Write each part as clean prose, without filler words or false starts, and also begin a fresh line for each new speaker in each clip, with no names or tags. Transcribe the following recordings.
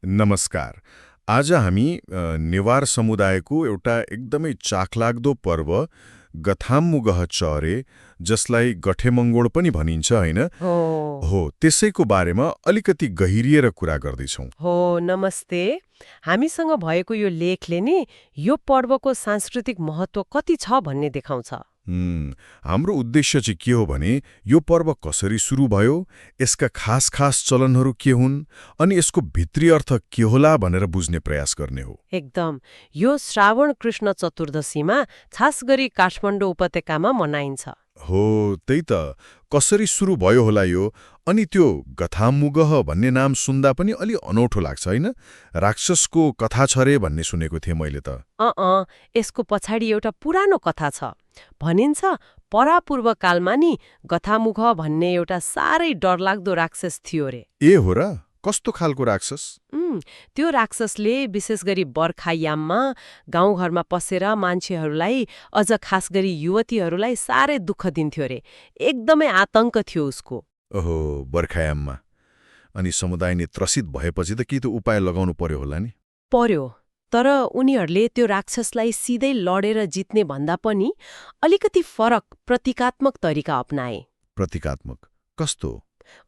नमस्कार। आज हामी नेवार समुदायको एउटा एकदमै चाखलाग्दो पर्व गथाम्मुगह चरे, जसलाई गठेमङ्गोड पनि भनिन्छ होइन,
हो
हो त्यसैको बारेमा अलिकति गहिरिएर कुरा गर्दैछौँ।
हो नमस्ते। हामीसँग भएको यो लेखले नि यो पर्वको सांस्कृतिक महत्त्व कति छ भन्ने देखाउँछ।
हाम्रो उद्देश्य चाहिँ के हो भने यो पर्व कसरी सुरु भयो, यसका खास खास चलनहरू के हुन्, अनि यसको भित्री अर्थ के होला भनेर बुझ्ने प्रयास गर्ने हो।
एकदम। यो श्रावण कृष्ण चतुर्दशीमा खास गरी काठमाडौँ उपत्यकामा मनाइन्छ।
हो त्यही त, कसरी सुरु भयो होला यो, अनि त्यो गथाम्मुगह भन्ने नाम सुन्दा पनि अलि अनौठो लाग्छ होइन। राक्षसको कथा छ रे भन्ने सुनेको थिएँ मैले त।
यसको पछाडि एउटा पुरानो कथा छ। भनिन्छ परापूर्व कालमा नि गथामुख भन्ने एउटा साह्रै डरलाग्दो राक्षस थियो रे।
ए हो र? कस्तो खालको राक्षस?
त्यो राक्षसले विशेष गरी बर्खायाममा गाउँघरमा पसेर मान्छेहरूलाई, अझ खास गरी युवतीहरूलाई साह्रै दुःख दिन्थ्यो रे। एकदमै आतंक थियो उसको।
ओहो, बर्खायाममा। अनि समुदाय नि त्रसित भएपछि त के त्यो उपाय लगाउनु पर्यो होला नि?
पर्यो, तर उनीहरूले त्यो राक्षसलाई सिधै लडेर जित्ने भन्दा पनि अलिकति फरक प्रतीकात्मक तरिका अपनाए।
प्रतीकात्मक कस्तो?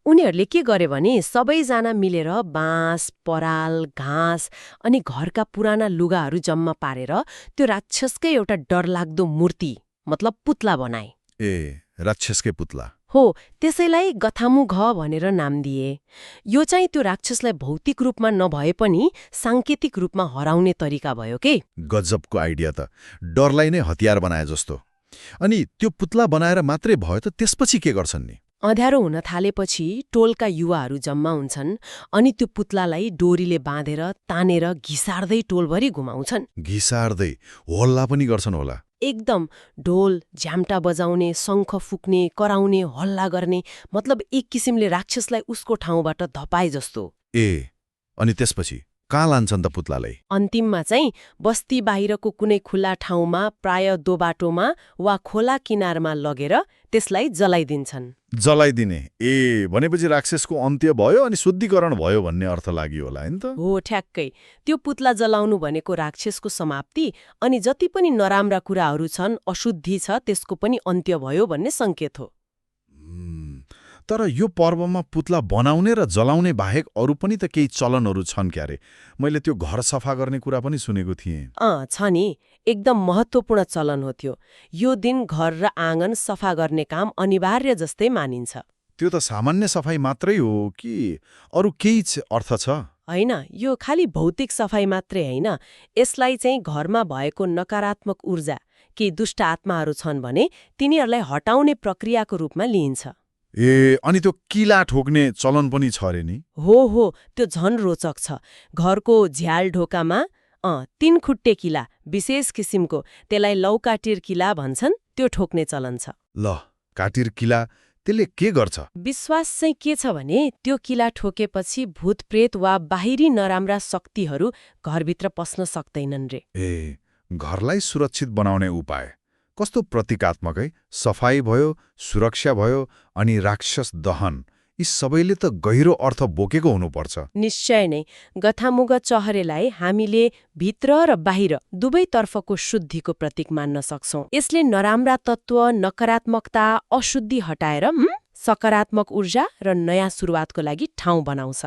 उनीहरूले के गरे भने सबैजना मिलेर बाँस, पराल, घाँस अनि घरका पुराना लुगाहरू जम्मा पारेर त्यो राक्षसकै एउटा डरलाग्दो मूर्ति मतलब पुत्ला बनाए।
ए, राक्षसकै पुत्ला?
हो, त्यसैलाई गथामुघ भनेर नाम दिए। यो चाहिँ त्यो राक्षसलाई भौतिक रूपमा नभए पनि साङ्केतिक रूपमा हराउने तरिका भयो के।
गजबको आइडिया त, डरलाई नै हतियार बनाए जस्तो। अनि त्यो पुत्ला बनाएर मात्रै भयो त त्यसपछि के गर्छन् नि?
अँध्यारो हुन थालेपछि टोलका युवाहरू जम्मा हुन्छन् अनि त्यो पुत्लालाई डोरीले बाँधेर तानेर घिसार्दै टोलभरि घुमाउँछन्।
घिसार्दै? हल्ला पनि गर्छन् होला?
एकदम। ढोल, झ्याम्टा बजाउने, शङ्ख फुक्ने, कराउने, हल्ला गर्ने, मतलब एक किसिमले राक्षसलाई उसको ठाउँबाट धपाए जस्तो।
ए, अनि त्यसपछि कहाँ लान्छन् त पुत्लालाई?
अन्तिममा चाहिँ बस्ती बाहिरको कुनै खुल्ला ठाउँमा, प्राय दोबाटोमा वा खोला किनारमा लगेर त्यसलाई जलाइदिन्छन्।
जलाइदिने? ए, भनेपछि राक्षसको अन्त्य भयो अनि शुद्धिकरण भयो भन्ने अर्थ लाग्यो होला नि त?
हो, ठ्याक्कै। त्यो पुत्ला जलाउनु भनेको राक्षसको समाप्ति अनि जति पनि नराम्रा कुराहरू छन्, अशुद्धि छ, त्यसको पनि अन्त्य भयो भन्ने सङ्केत हो।
तर यो पर्वमा पुत्ला बनाउने र जलाउने बाहेक अरू पनि त केही चलनहरू छन् क्यारे? मैले त्यो घर सफा गर्ने कुरा पनि सुनेको थिएँ।
छ नि, एकदम महत्त्वपूर्ण चलन हो त्यो। यो दिन घर र आँगन सफा गर्ने काम अनिवार्य जस्तै मानिन्छ।
त्यो त सामान्य सफाई मात्रै हो कि अरू केही अर्थ छ?
होइन, यो खालि भौतिक सफाई मात्रै होइन। यसलाई चाहिँ घरमा भएको नकारात्मक ऊर्जा, केही दुष्ट आत्माहरू छन् भने तिनीहरूलाई हटाउने प्रक्रियाको रूपमा लिइन्छ।
ए, अनि त्यो किला ठोक्ने चलन पनि छ रे नि?
हो, त्यो झन रोचक छ। घरको झ्याल ढोकामा 3 खुट्टे किला, विशेष किसिमको, त्यसलाई लौकाटिर किला भन्छन्, त्यो ठोक्ने चलन छ।
ल, काटिर किला त्यसले के गर्छ?
विश्वास चाहिँ के छ भने त्यो किला ठोकेपछि भूतप्रेत वा बाहिरी नराम्रा शक्तिहरू घरभित्र पस्न सक्दैनन् रे।
ए, घरलाई सुरक्षित बनाउने उपाय कस्तो प्रतीकात्मक है। सफाई भयो, सुरक्षा भयो, अनि राक्षस दहन, यी सबैले त गहिरो अर्थ बोकेको हुनुपर्छ।
निश्चय नै। गथामुग चहरेलाई हामीले भित्र र बाहिर दुवैतर्फको शुद्धिको प्रतीक मान्न सक्छौं। यसले नराम्रा तत्त्व, नकारात्मकता, अशुद्धि हटाएर सकारात्मक ऊर्जा र नयाँ सुरुवातको लागि ठाउँ बनाउँछ।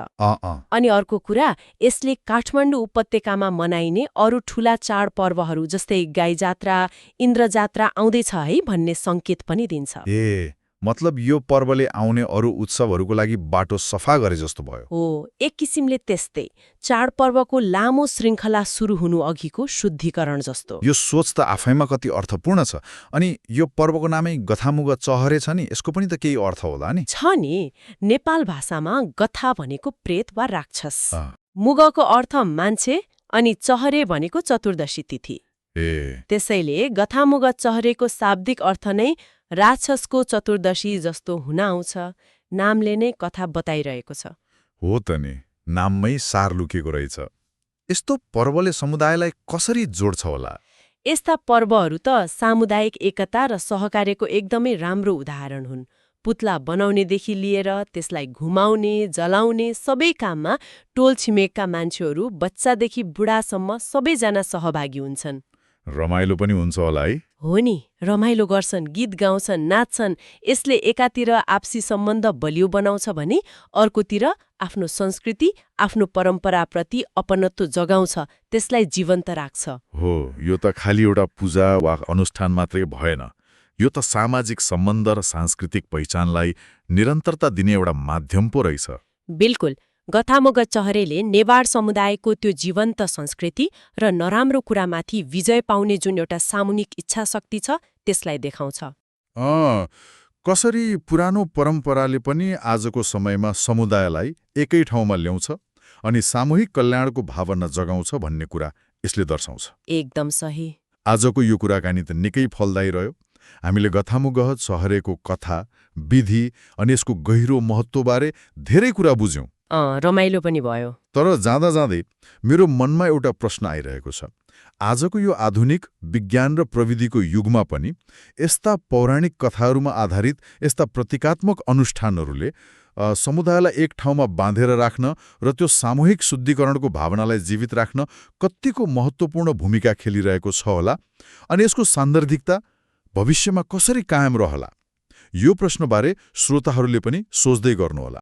अनि अर्को कुरा, यसले काठमाडौँ उपत्यकामा मनाइने अरू ठूला चाडपर्वहरू जस्तै गाई जात्रा, इन्द्र जात्रा आउँदैछ है भन्ने सङ्केत पनि दिन्छ।
ए, मतलब यो पर्वले आउने अरू उत्सवहरूको लागि बाटो सफा गरे जस्तो भयो।
हो, एक किसिमले त्यस्तै। चाडपर्वको लामो श्रृङ्खला सुरु हुनु अघिको शुद्धिकरण जस्तो।
यो सोच त आफैमा कति अर्थपूर्ण छ। अनि यो पर्वको नामै गथामुग चहरे छ नि, यसको पनि त केही अर्थ होला नि?
छ नि। नेपाल भाषामा गथा भनेको प्रेत वा राक्षस, मुगको अर्थ मान्छे, अनि चहरे भनेको चतुर्दशी तिथि। त्यसैले गथामुग चहरेको शाब्दिक अर्थ नै राक्षसको चतुर्दशी जस्तो हुन आउँछ। नामले नै कथा बताइरहेको छ।
हो त नि, नाममै सार लुकेको रहेछ। यस्तो पर्वले समुदायलाई कसरी जोड्छ होला?
यस्ता पर्वहरू त सामुदायिक एकता र सहकार्यको एकदमै राम्रो उदाहरण हुन्। पुतला बनाउनेदेखि लिएर त्यसलाई घुमाउने जलाउने सबै काममा टोल छिमेकका मान्छेहरू बच्चादेखि बुढासम्म सबैजना सहभागी हुन्छन्।
रमाइलो पनि हुन्छ होला है?
हो नि, रमाइलो गर्छन्, गीत गाउँछन्, नाच्छन्। यसले एकातिर आपसी सम्बन्ध बलियो बनाउँछ भने अर्कोतिर आफ्नो संस्कृति, आफ्नो परम्पराप्रति अपनत्व जगाउँछ, त्यसलाई जीवन्त राख्छ।
हो, यो त खालि एउटा पूजा वा अनुष्ठान मात्रै भएन। यो त सामाजिक सम्बन्ध र सांस्कृतिक पहिचानलाई निरन्तरता दिने एउटा माध्यम पो रहेछ।
बिल्कुल। गथामगत चहरेले नेवार समुदायको त्यो जीवन्त संस्कृति र नराम्रो कुरामाथि विजय पाउने जुन एउटा सामूहिक इच्छा शक्ति छ त्यसलाई देखाउँछ।
कसरी पुरानो परम्पराले पनि आजको समयमा समुदायलाई एकै ठाउँमा ल्याउँछ अनि सामूहिक कल्याणको भावना जगाउँछ भन्ने कुरा यसले दर्शाउँछ।
एकदम सही।
आजको यो कुराकानी त निकै फलदायी रह्यो। हामीले गथामुगहत चहरेको कथा, विधि अनि यसको गहिरो महत्त्वबारे धेरै कुरा बुझ्यौं।
रमाइलो पनि भयो।
तर जाँदा जाँदै मेरो मनमा एउटा प्रश्न आइरहेको छ। आजको यो आधुनिक विज्ञान र प्रविधिको युगमा पनि यस्ता पौराणिक कथाहरूमा आधारित यस्ता प्रतीकात्मक अनुष्ठानहरूले समुदायलाई एक ठाउँमा बाँधेर राख्न र त्यो सामूहिक शुद्धिकरणको भावनालाई जीवित राख्न कतिको महत्त्वपूर्ण भूमिका खेलिरहेको छ होला अनि यसको सान्दर्भिकता भविष्यमा कसरी कायम रहला, यो प्रश्नबारे श्रोताहरूले पनि सोच्दै गर्नुहोला।